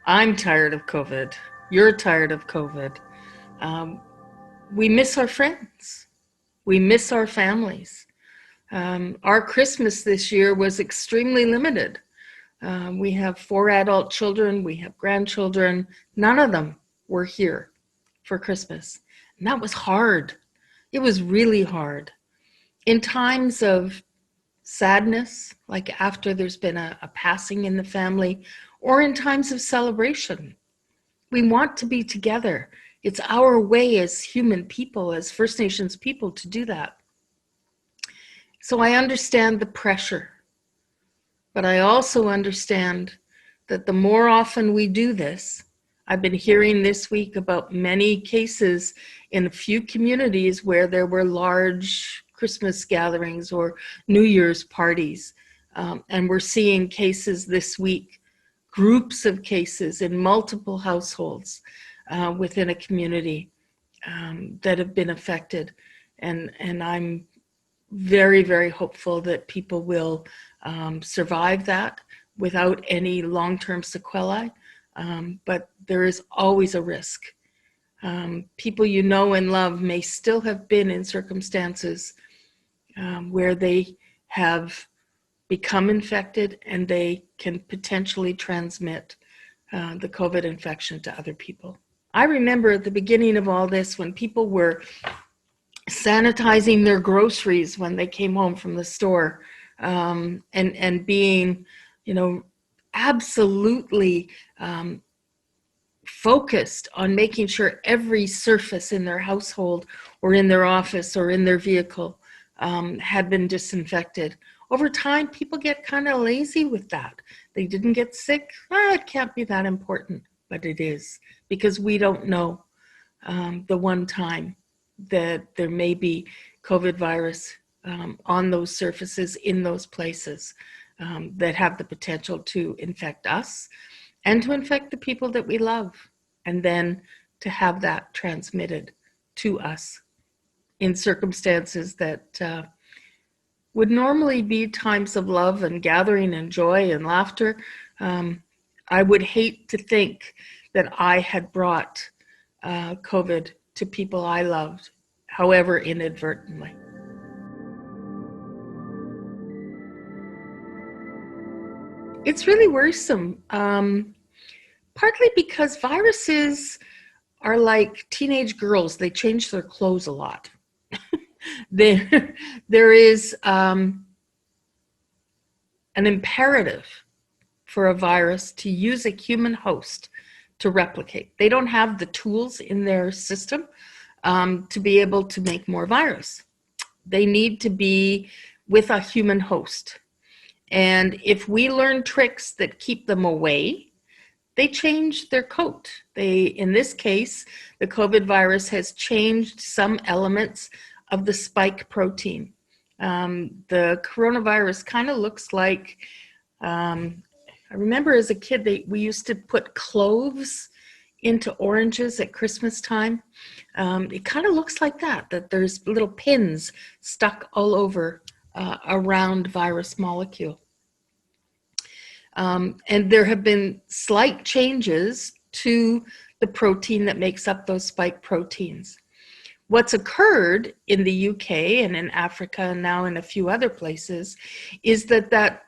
I'm tired of COVID. You're tired of COVID. Um, we miss our friends. We miss our families. Our Christmas this year was extremely limited. We have 4 adult children, we have grandchildren. None of them were here for Christmas. And that was hard. It was really hard. In times of sadness, like after there's been a passing in the family, or in times of celebration, we want to be together. It's our way as human people, as First Nations people, to do that. So I understand the pressure, but I also understand that the more often we do this, I've been hearing this week about many cases in a few communities where there were large Christmas gatherings or New Year's parties. And we're seeing cases this week, groups of cases in multiple households within a community that have been affected. And I'm very, very hopeful that people will survive that without any long-term sequelae. But there is always a risk. People you know and love may still have been in circumstances where they have become infected and they can potentially transmit the COVID infection to other people. I remember at the beginning of all this when people were sanitizing their groceries when they came home from the store, and being, absolutely focused on making sure every surface in their household or in their office or in their vehicle had been disinfected. Over time, people get kind of lazy with that. They didn't get sick. It can't be that important, but it is, because we don't know the one time that there may be COVID virus on those surfaces in those places that have the potential to infect us and to infect the people that we love, and then to have that transmitted to us in circumstances that would normally be times of love and gathering and joy and laughter. I would hate to think that I had brought COVID to people I loved, however inadvertently. It's really worrisome, partly because viruses are like teenage girls. They change their clothes a lot. There is an imperative for a virus to use a human host to replicate. They don't have the tools in their system to be able to make more virus. They need to be with a human host. And if we learn tricks that keep them away, they change their coat. In this case, the COVID virus has changed some elements of the spike protein. The coronavirus kind of looks like, I remember as a kid, we used to put cloves into oranges at Christmas time. It kind of looks like that there's little pins stuck all over a round virus molecule. And there have been slight changes to the protein that makes up those spike proteins. What's occurred in the UK and in Africa and now in a few other places is that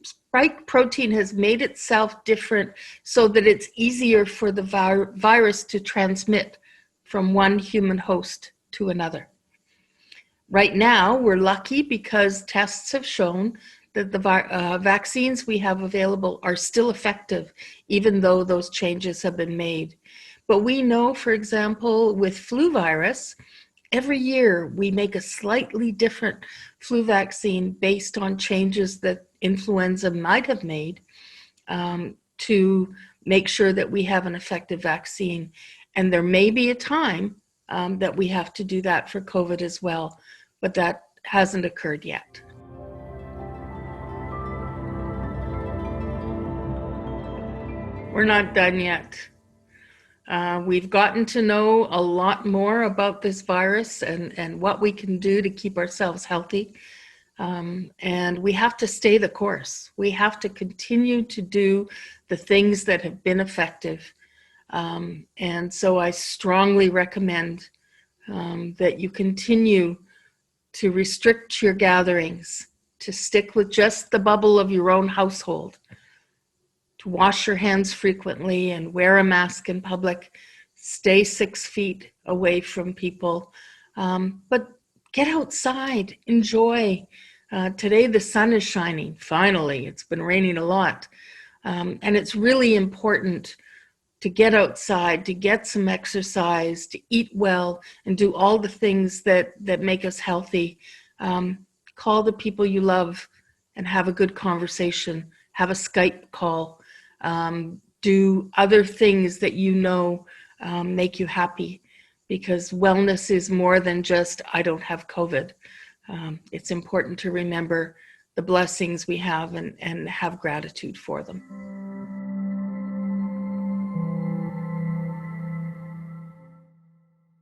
spike protein has made itself different so that it's easier for the virus to transmit from one human host to another. Right now, we're lucky because tests have shown that the vaccines we have available are still effective, even though those changes have been made. But we know, for example, with flu virus, every year we make a slightly different flu vaccine based on changes that influenza might have made to make sure that we have an effective vaccine. And there may be a time that we have to do that for COVID as well, but that hasn't occurred yet. We're not done yet. We've gotten to know a lot more about this virus and what we can do to keep ourselves healthy. And we have to stay the course. We have to continue to do the things that have been effective. And so I strongly recommend that you continue to restrict your gatherings, to stick with just the bubble of your own household, to wash your hands frequently and wear a mask in public, stay 6 feet away from people, but get outside, enjoy. Today the sun is shining, finally. It's been raining a lot. And it's really important to get outside, to get some exercise, to eat well, and do all the things that make us healthy. Call the people you love and have a good conversation. Have a Skype call. Do other things that you know make you happy, because wellness is more than just, I don't have COVID. It's important to remember the blessings we have and have gratitude for them.